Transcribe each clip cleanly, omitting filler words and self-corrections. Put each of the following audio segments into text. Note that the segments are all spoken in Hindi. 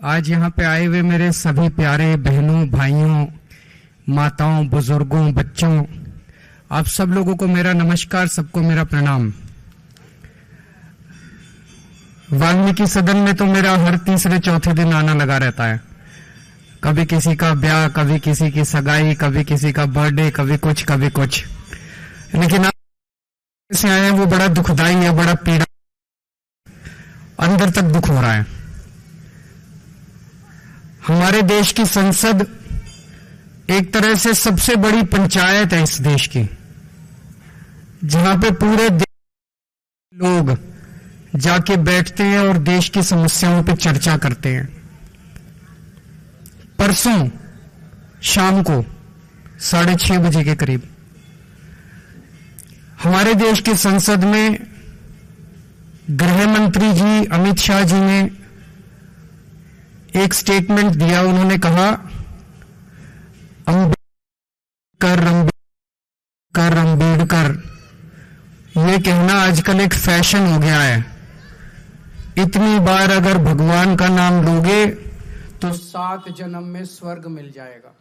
आज यहाँ पे आए हुए मेरे सभी प्यारे बहनों, भाइयों, माताओं, बुजुर्गों, बच्चों, आप सब लोगों को मेरा नमस्कार, सबको मेरा प्रणाम। वाल्मीकि सदन में तो मेरा हर तीसरे चौथे दिन आना लगा रहता है। कभी किसी का ब्याह, कभी किसी की सगाई, कभी किसी का बर्थडे, कभी कुछ। लेकिन आप से आए हैं वो बड़ा दुखदाई है, बड़ा पीड़ा, अंदर तक दुख हो रहा है। हमारे देश की संसद एक तरह से सबसे बड़ी पंचायत है इस देश की, जहां पे पूरे देश के लोग जाके बैठते हैं और देश की समस्याओं पे चर्चा करते हैं। परसों शाम को 6:30 बजे के करीब हमारे देश की संसद में गृह मंत्री जी अमित शाह जी ने एक स्टेटमेंट दिया। उन्होंने कहा, अम्बेडकर ये कहना आजकल एक फैशन हो गया है। इतनी बार अगर भगवान का नाम लोगे तो 7 जन्म में स्वर्ग मिल जाएगा।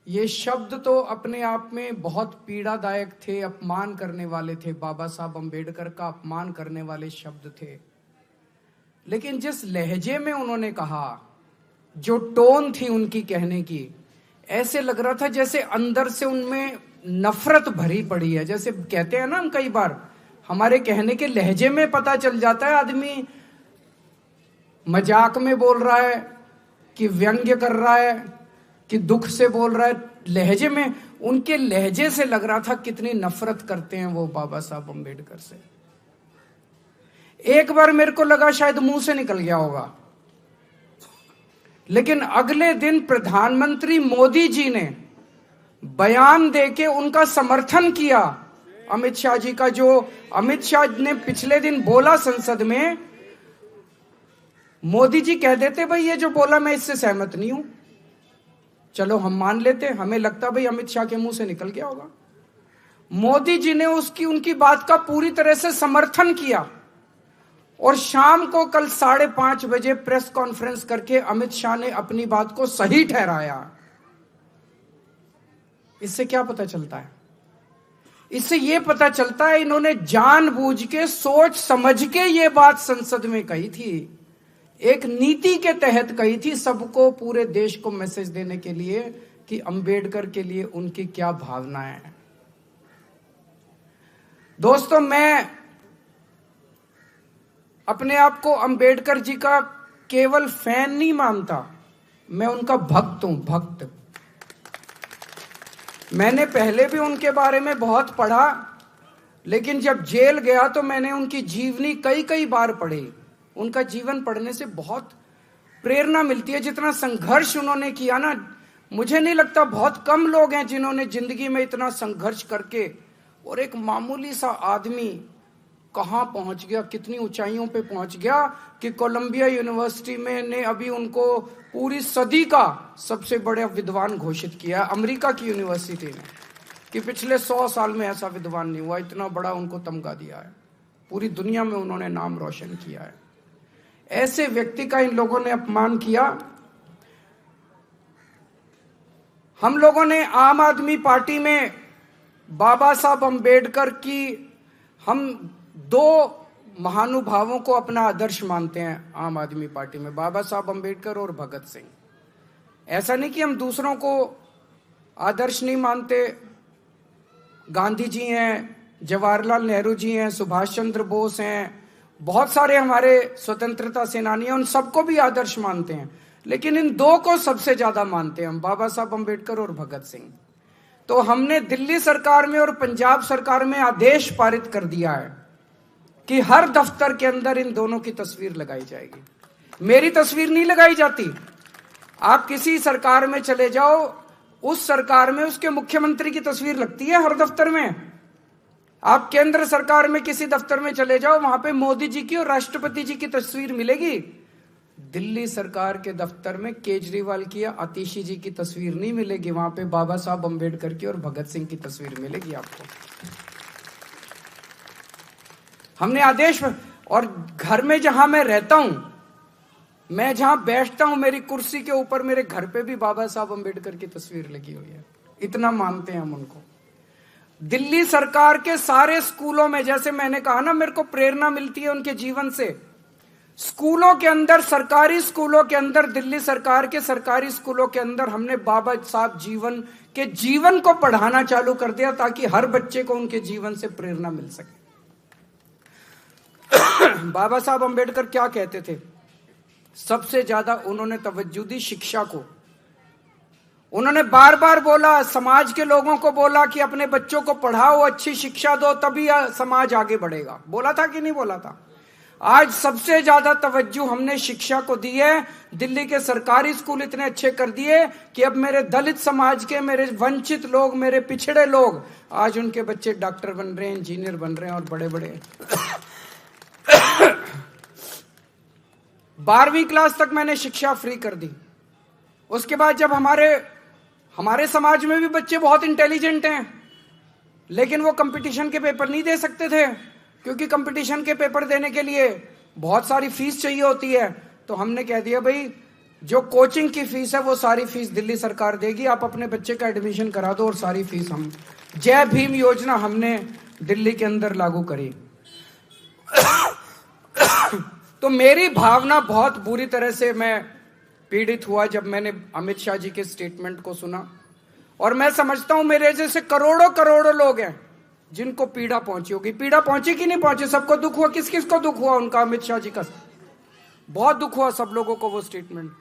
ये शब्द तो अपने आप में बहुत पीड़ादायक थे, अपमान करने वाले थे, बाबा साहब अम्बेडकर का अपमान करने वाले शब्द थे। लेकिन जिस लहजे में उन्होंने कहा, जो टोन थी उनकी कहने की, ऐसे लग रहा था जैसे अंदर से उनमें नफरत भरी पड़ी है। जैसे कहते हैं ना, हम कई बार हमारे कहने के लहजे में पता चल जाता है आदमी मजाक में बोल रहा है कि व्यंग्य कर रहा है कि दुख से बोल रहा है। लहजे में, उनके लहजे से लग रहा था कितनी नफरत करते हैं वो बाबा साहब अम्बेडकर से। एक बार मेरे को लगा शायद मुंह से निकल गया होगा, लेकिन अगले दिन प्रधानमंत्री मोदी जी ने बयान देके उनका समर्थन किया अमित शाह जी का। जो अमित शाह ने पिछले दिन बोला संसद में, मोदी जी कह देते भाई ये जो बोला मैं इससे सहमत नहीं हूं, चलो हम मान लेते, हमें लगता भाई अमित शाह के मुंह से निकल गया होगा। मोदी जी ने उनकी बात का पूरी तरह से समर्थन किया और शाम को कल 5:30 बजे प्रेस कॉन्फ्रेंस करके अमित शाह ने अपनी बात को सही ठहराया। इससे क्या पता चलता है? इससे यह पता चलता है इन्होंने जानबूझ के, सोच समझ के ये बात संसद में कही थी, एक नीति के तहत कही थी, सबको, पूरे देश को मैसेज देने के लिए कि अंबेडकर के लिए उनकी क्या भावनाएं हैं। दोस्तों, मैं अपने आप को अंबेडकर जी का केवल फैन नहीं मानता, मैं उनका भक्त हूं, भक्त। मैंने पहले भी उनके बारे में बहुत पढ़ा, लेकिन जब जेल गया तो मैंने उनकी जीवनी कई बार पढ़ी। उनका जीवन पढ़ने से बहुत प्रेरणा मिलती है। जितना संघर्ष उन्होंने किया ना, मुझे नहीं लगता बहुत कम लोग हैं जिन्होंने जिंदगी में इतना संघर्ष करके, और एक मामूली सा आदमी कहां पहुंच गया, कितनी ऊंचाइयों पे पहुंच गया कि कोलंबिया यूनिवर्सिटी में ने अभी उनको पूरी सदी का सबसे बड़ा विद्वान घोषित किया, अमेरिका की यूनिवर्सिटी ने, कि पिछले 100 साल में ऐसा विद्वान नहीं हुआ। इतना बड़ा उनको तमगा दिया है, पूरी दुनिया में उन्होंने नाम रोशन किया है। ऐसे व्यक्ति का इन लोगों ने अपमान किया। हम लोगों ने आम आदमी पार्टी में बाबा साहब अम्बेडकर की, हम 2 महानुभावों को अपना आदर्श मानते हैं आम आदमी पार्टी में, बाबा साहब अम्बेडकर और भगत सिंह। ऐसा नहीं कि हम दूसरों को आदर्श नहीं मानते। गांधी जी हैं, जवाहरलाल नेहरू जी हैं, सुभाष चंद्र बोस हैं, बहुत सारे हमारे स्वतंत्रता सेनानी हैं, उन सबको भी आदर्श मानते हैं। लेकिन इन 2 को सबसे ज्यादा मानते हैं हम, बाबा साहब अम्बेडकर और भगत सिंह। तो हमने दिल्ली सरकार में और पंजाब सरकार में आदेश पारित कर दिया है कि हर दफ्तर के अंदर इन दोनों की तस्वीर लगाई जाएगी। मेरी तस्वीर नहीं लगाई जाती। आप किसी सरकार में चले जाओ, उस सरकार में उसके मुख्यमंत्री की तस्वीर लगती है हर दफ्तर में। आप केंद्र सरकार में किसी दफ्तर में चले जाओ, वहां पे मोदी जी की और राष्ट्रपति जी की तस्वीर मिलेगी। दिल्ली सरकार के दफ्तर में केजरीवाल की या आतिशी जी की तस्वीर नहीं मिलेगी, वहां पे बाबा साहब अम्बेडकर की और भगत सिंह की तस्वीर मिलेगी आपको। हमने आदेश, और घर में जहां मैं रहता हूं मैं जहां बैठता हूं मेरी कुर्सी के ऊपर मेरे घर पे भी बाबा साहब अंबेडकर की तस्वीर लगी हुई है, इतना मानते हैं हम उनको। दिल्ली सरकार के सारे स्कूलों में, जैसे मैंने कहा ना, मेरे को प्रेरणा मिलती है उनके जीवन से। स्कूलों के अंदर, सरकारी स्कूलों के अंदर, दिल्ली सरकार के सरकारी स्कूलों के अंदर हमने बाबा साहब जीवन को पढ़ाना चालू कर दिया, ताकि हर बच्चे को उनके जीवन से प्रेरणा मिल सके। बाबा साहब अंबेडकर क्या कहते थे? सबसे ज्यादा उन्होंने तवज्जो दी शिक्षा को। उन्होंने बार बार बोला, समाज के लोगों को बोला कि अपने बच्चों को पढ़ाओ, अच्छी शिक्षा दो, तभी समाज आगे बढ़ेगा। बोला था कि नहीं बोला था? आज सबसे ज्यादा तवज्जो हमने शिक्षा को दी है। दिल्ली के सरकारी स्कूल इतने अच्छे कर दिए कि अब मेरे दलित समाज के, मेरे वंचित लोग, मेरे पिछड़े लोग, आज उनके बच्चे डॉक्टर बन रहे हैं, इंजीनियर बन रहे हैं और बड़े बड़े 12वीं क्लास तक मैंने शिक्षा फ्री कर दी। उसके बाद जब हमारे समाज में भी बच्चे बहुत इंटेलिजेंट हैं, लेकिन वो कंपटीशन के पेपर नहीं दे सकते थे, क्योंकि कंपटीशन के पेपर देने के लिए बहुत सारी फीस चाहिए होती है। तो हमने कह दिया, भाई जो कोचिंग की फीस है वो सारी फीस दिल्ली सरकार देगी, आप अपने बच्चे का एडमिशन करा दो और सारी फीस हम। जय भीम योजना हमने दिल्ली के अंदर लागू करी। तो मेरी भावना बहुत बुरी तरह से मैं पीड़ित हुआ जब मैंने अमित शाह जी के स्टेटमेंट को सुना। और मैं समझता हूं मेरे जैसे करोड़ों करोड़ों लोग हैं जिनको पीड़ा पहुंची होगी। पीड़ा पहुंची कि नहीं पहुंची? सबको दुख हुआ। किस किस को दुख हुआ उनका? अमित शाह जी का बहुत दुख हुआ सब लोगों को वो स्टेटमेंट।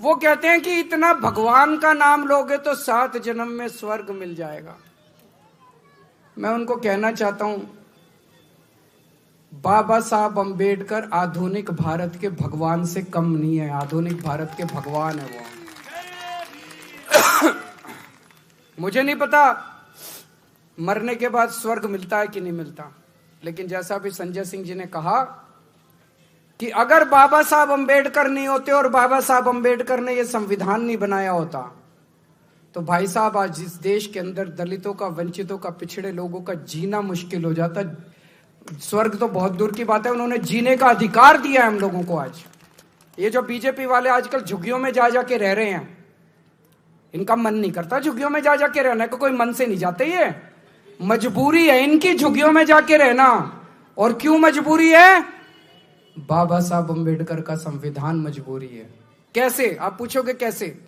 वो कहते हैं कि इतना भगवान का नाम लोगे तो 7 जन्म में स्वर्ग मिल जाएगा। मैं उनको कहना चाहता हूं, बाबा साहब अंबेडकर आधुनिक भारत के भगवान से कम नहीं है। आधुनिक भारत के भगवान है वो। मुझे नहीं पता मरने के बाद स्वर्ग मिलता है कि नहीं मिलता, लेकिन जैसा भी संजय सिंह जी ने कहा कि अगर बाबा साहब अंबेडकर नहीं होते और बाबा साहब अंबेडकर ने यह संविधान नहीं बनाया होता, तो भाई साहब आज इस देश के अंदर दलितों का, वंचितों का, पिछड़े लोगों का जीना मुश्किल हो जाता। स्वर्ग तो बहुत दूर की बात है, उन्होंने जीने का अधिकार दिया है हम लोगों को। आज ये जो बीजेपी वाले आजकल झुग्गियों में जा जाके रह रहे हैं, इनका मन नहीं करता झुग्गियों में जा जाके रहने को, कोई मन से नहीं जाते, ये मजबूरी है इनकी झुग्गियों में जाके रहना। और क्यों मजबूरी है? बाबा साहब अंबेडकर का संविधान मजबूरी है। कैसे? आप पूछोगे कैसे?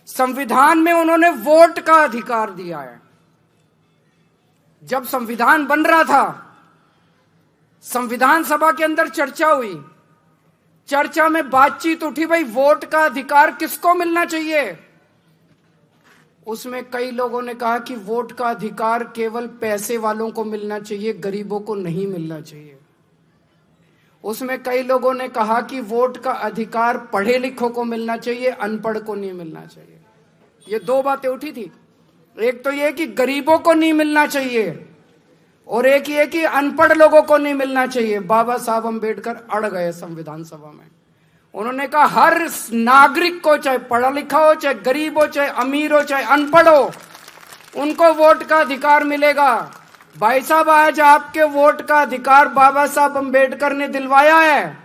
संविधान में उन्होंने वोट का अधिकार दिया है। जब संविधान बन रहा था, संविधान सभा के अंदर चर्चा हुई, चर्चा में बातचीत उठी, भाई वोट का अधिकार किसको मिलना चाहिए? उसमें कई लोगों ने कहा कि वोट का अधिकार केवल पैसे वालों को मिलना चाहिए, गरीबों को नहीं मिलना चाहिए। उसमें कई लोगों ने कहा कि वोट का अधिकार पढ़े लिखों को मिलना चाहिए, अनपढ़ को नहीं मिलना चाहिए। ये 2 बातें उठी थी। एक तो ये कि गरीबों को नहीं मिलना चाहिए, और एक ये कि अनपढ़ लोगों को नहीं मिलना चाहिए। बाबा साहब अंबेडकर अड़ गए संविधान सभा में। उन्होंने कहा हर नागरिक को, चाहे पढ़ा लिखा हो, चाहे गरीब हो, चाहे अमीर हो, चाहे अनपढ़ हो, उनको वोट का अधिकार मिलेगा। भाई साहब आज आपके वोट का अधिकार बाबा साहब अंबेडकर ने दिलवाया है।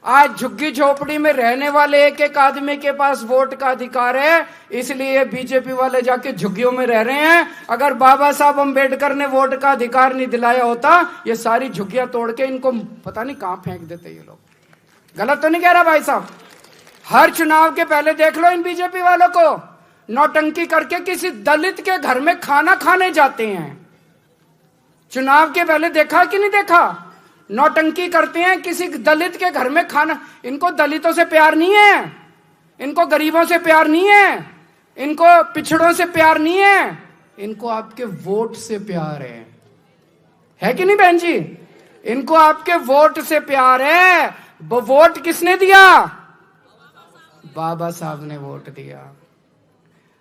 आज झुग्गी झोपड़ी में रहने वाले एक एक आदमी के पास वोट का अधिकार है, इसलिए बीजेपी वाले जाके झुग्गियों में रह रहे हैं। अगर बाबा साहब अंबेडकर ने वोट का अधिकार नहीं दिलाया होता, ये सारी झुग्गियां तोड़ के इनको पता नहीं कहां फेंक देते ये लोग। गलत तो नहीं कह रहा भाई साहब? हर चुनाव के पहले देख लो इन बीजेपी वालों को, नौटंकी करके किसी दलित के घर में खाना खाने जाते हैं। चुनाव के पहले देखा कि नहीं देखा? नौटंकी करते हैं किसी दलित के घर में खाना। इनको दलितों से प्यार नहीं है, इनको गरीबों से प्यार नहीं है, इनको पिछड़ों से प्यार नहीं है, इनको आपके वोट से प्यार है कि नहीं बहन जी? इनको आपके वोट से प्यार है। वो वोट किसने दिया? बाबा साहब ने वोट दिया।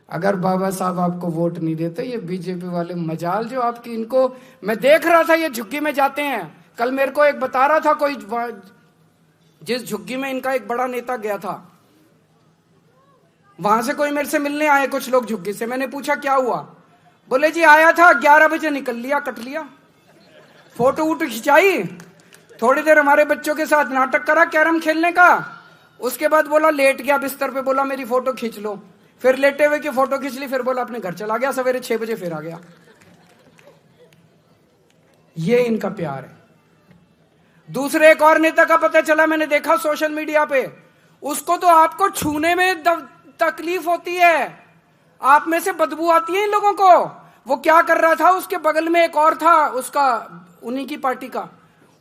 अगर बाबा साहब आपको वोट नहीं देते, ये बीजेपी वाले मजाल जो आपकी, इनको मैं देख रहा था ये झुग्गी में जाते हैं। कल मेरे को एक बता रहा था कोई, जिस झुग्गी में इनका एक बड़ा नेता गया था, वहां से कोई मेरे से मिलने आए कुछ लोग झुग्गी से। मैंने पूछा क्या हुआ? बोले जी आया था, 11 बजे निकल लिया, कट लिया। फोटो वोटो खिंचाई, थोड़ी देर हमारे बच्चों के साथ नाटक करा कैरम खेलने का, उसके बाद बोला लेट गया बिस्तर पे, बोला मेरी फोटो खींच लो, फिर लेटे हुए की फोटो खींच ली, फिर बोला अपने घर चला गया, सवेरे 6 बजे फिर आ गया। ये इनका प्यार है। दूसरे एक और नेता का पता चला, मैंने देखा सोशल मीडिया पे, उसको तो आपको छूने में तकलीफ होती है, आप में से बदबू आती है इन लोगों को। वो क्या कर रहा था, उसके बगल में एक और था उसका, उन्हीं की पार्टी का,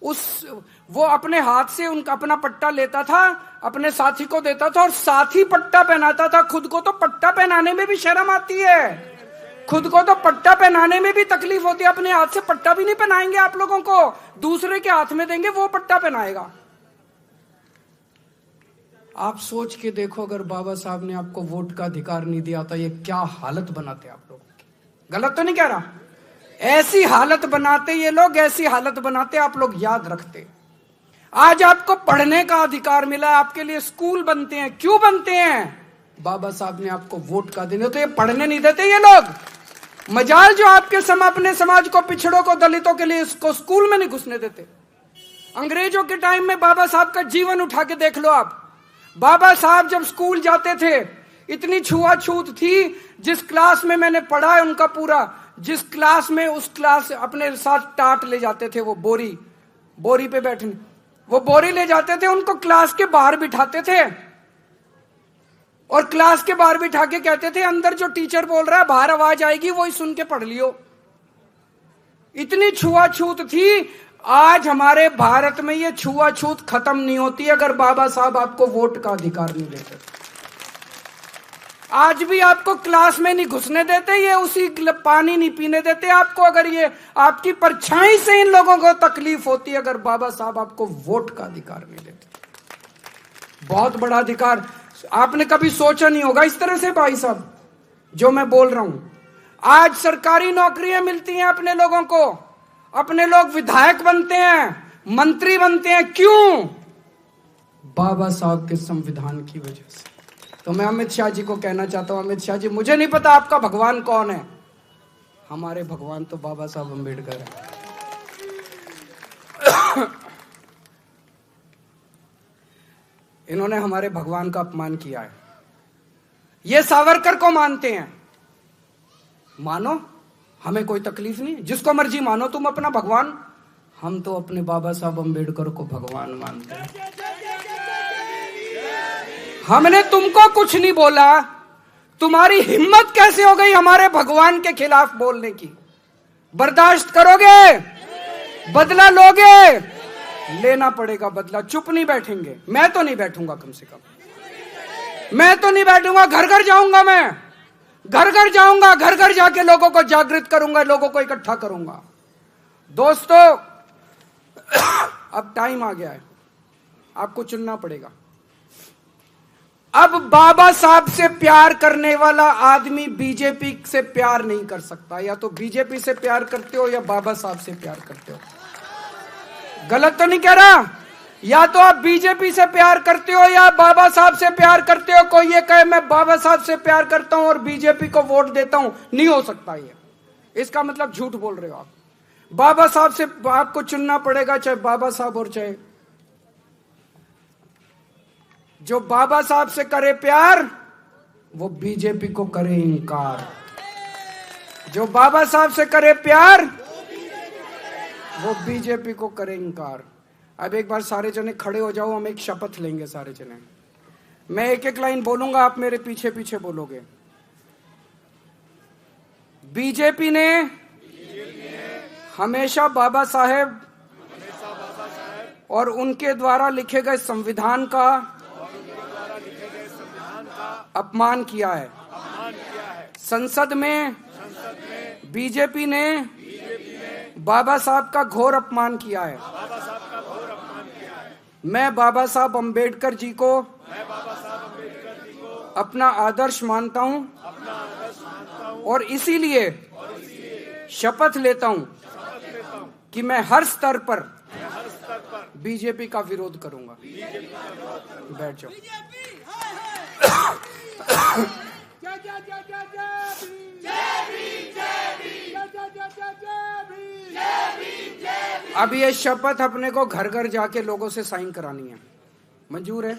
वो अपने हाथ से उनका अपना पट्टा लेता था, अपने साथी को देता था और साथी पट्टा पहनाता था। खुद को तो पट्टा पहनाने में भी शर्म आती है, खुद को तो पट्टा पहनाने में भी तकलीफ होती है। अपने हाथ से पट्टा भी नहीं पहनाएंगे आप लोगों को, दूसरे के हाथ में देंगे, वो पट्टा पहनाएगा। आप सोच के देखो, अगर बाबा साहब ने आपको वोट का अधिकार नहीं दिया तो ये क्या हालत बनाते आप लोगों की। गलत तो नहीं कह रहा, ऐसी हालत बनाते ये लोग, ऐसी हालत बनाते आप लोग याद रखते। आज आपको पढ़ने का अधिकार मिला, आपके लिए स्कूल बनते हैं, क्यों बनते हैं? बाबा साहब ने आपको वोट का देने, तो ये पढ़ने नहीं देते ये लोग। मजाल जो आपके अपने समाज को, पिछड़ों को, दलितों के लिए इसको स्कूल में नहीं घुसने देते। अंग्रेजों के टाइम में बाबा साहब का जीवन उठा के देख लो आप। बाबा साहब जब स्कूल जाते थे, इतनी छुआछूत थी। जिस क्लास में मैंने पढ़ा है उनका पूरा, जिस क्लास में, उस क्लास अपने साथ टाट ले जाते थे, वो बोरी पे बैठने, वो बोरी ले जाते थे, उनको क्लास के बाहर बिठाते थे और क्लास के बाहर बिठा के कहते थे अंदर जो टीचर बोल रहा है बाहर आवाज आएगी, वही सुन के पढ़ लियो। इतनी छुआछूत थी। आज हमारे भारत में ये छुआछूत खत्म नहीं होती अगर बाबा साहब आपको वोट का अधिकार नहीं देते। आज भी आपको क्लास में नहीं घुसने देते, ये उसी पानी नहीं पीने देते आपको, अगर ये आपकी परछाई से इन लोगों को तकलीफ होती है, अगर बाबा साहब आपको वोट का अधिकार नहीं देते। बहुत बड़ा अधिकार, आपने कभी सोचा नहीं होगा इस तरह से भाई साहब जो मैं बोल रहा हूं। आज सरकारी नौकरियां मिलती हैं अपने लोगों को, अपने लोग विधायक बनते हैं, मंत्री बनते हैं, क्यों? बाबा साहब के संविधान की वजह से। तो मैं अमित शाह जी को कहना चाहता हूं, अमित शाह जी, मुझे नहीं पता आपका भगवान कौन है, हमारे भगवान तो बाबा साहब अम्बेडकर है। इन्होंने हमारे भगवान का अपमान किया है। ये सावरकर को मानते हैं, मानो, हमें कोई तकलीफ नहीं, जिसको मर्जी मानो तुम अपना भगवान। हम तो अपने बाबा साहब अम्बेडकर को भगवान मानते हैं। हमने तुमको कुछ नहीं बोला, तुम्हारी हिम्मत कैसे हो गई हमारे भगवान के खिलाफ बोलने की? बर्दाश्त करोगे? बदला लोगे? लेना पड़ेगा बदला, चुप नहीं बैठेंगे। मैं तो नहीं बैठूंगा, कम से कम मैं तो नहीं बैठूंगा। घर घर जाऊंगा, मैं घर घर जाऊंगा, घर घर जाके लोगों को जागृत करूंगा, लोगों को इकट्ठा करूंगा। दोस्तों, अब टाइम आ गया है, आपको चुनना पड़ेगा। अब बाबा साहब से प्यार करने वाला आदमी बीजेपी से प्यार नहीं कर सकता। या तो बीजेपी से प्यार करते हो या बाबा साहब से प्यार करते हो। गलत तो नहीं कह रहा? या तो आप बीजेपी से प्यार करते हो या बाबा साहब से प्यार करते हो। कोई ये कहे मैं बाबा साहब से प्यार करता हूं और बीजेपी को वोट देता हूं, नहीं हो सकता ये। इसका मतलब झूठ बोल रहे हो आप। बाबा साहब से आपको चुनना पड़ेगा, चाहे बाबा साहब और चाहे जो बाबा साहब से करे प्यार वो बीजेपी को करे इनकार। जो बाबा साहब से करे प्यार वो बीजेपी को करे इनकार। अब एक बार सारे जने खड़े हो जाओ, हम एक शपथ लेंगे सारे जने। मैं एक एक लाइन बोलूंगा, आप मेरे पीछे पीछे बोलोगे। बीजेपी ने हमेशा बाबा साहेब और उनके द्वारा लिखे गए संविधान का अपमान किया है। संसद में बीजेपी ने बाबा साहब का घोर अपमान किया है। मैं बाबा साहब अम्बेडकर जी को अपना आदर्श मानता हूं और इसीलिए शपथ लेता हूं कि मैं हर स्तर पर बीजेपी का विरोध करूंगा। बैठ जाओ। अब ये शपथ अपने को घर घर जाके लोगों से साइन करानी है। मंजूर है?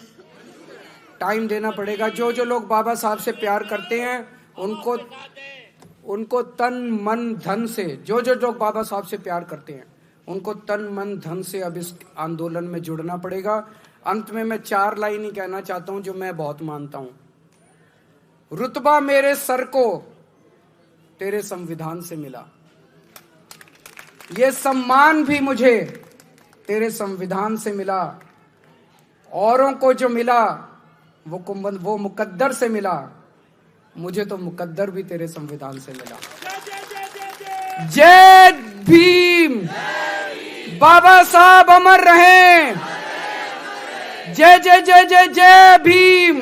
टाइम देना पड़ेगा। जो जो लोग बाबा साहब से प्यार करते हैं उनको तन मन धन से, जो जो लोग बाबा साहब से प्यार करते हैं उनको तन मन धन से अब इस आंदोलन में जुड़ना पड़ेगा। अंत में मैं 4 लाइन ही कहना चाहता हूं जो मैं बहुत मानता हूं। रुतबा मेरे सर को तेरे संविधान से मिला, ये सम्मान भी मुझे तेरे संविधान से मिला। औरों को जो मिला वो मुकद्दर से मिला, मुझे तो मुकद्दर भी तेरे संविधान से मिला। जय भीम, बाबा साहब अमर रहें। जय जय जय जय जय भीम।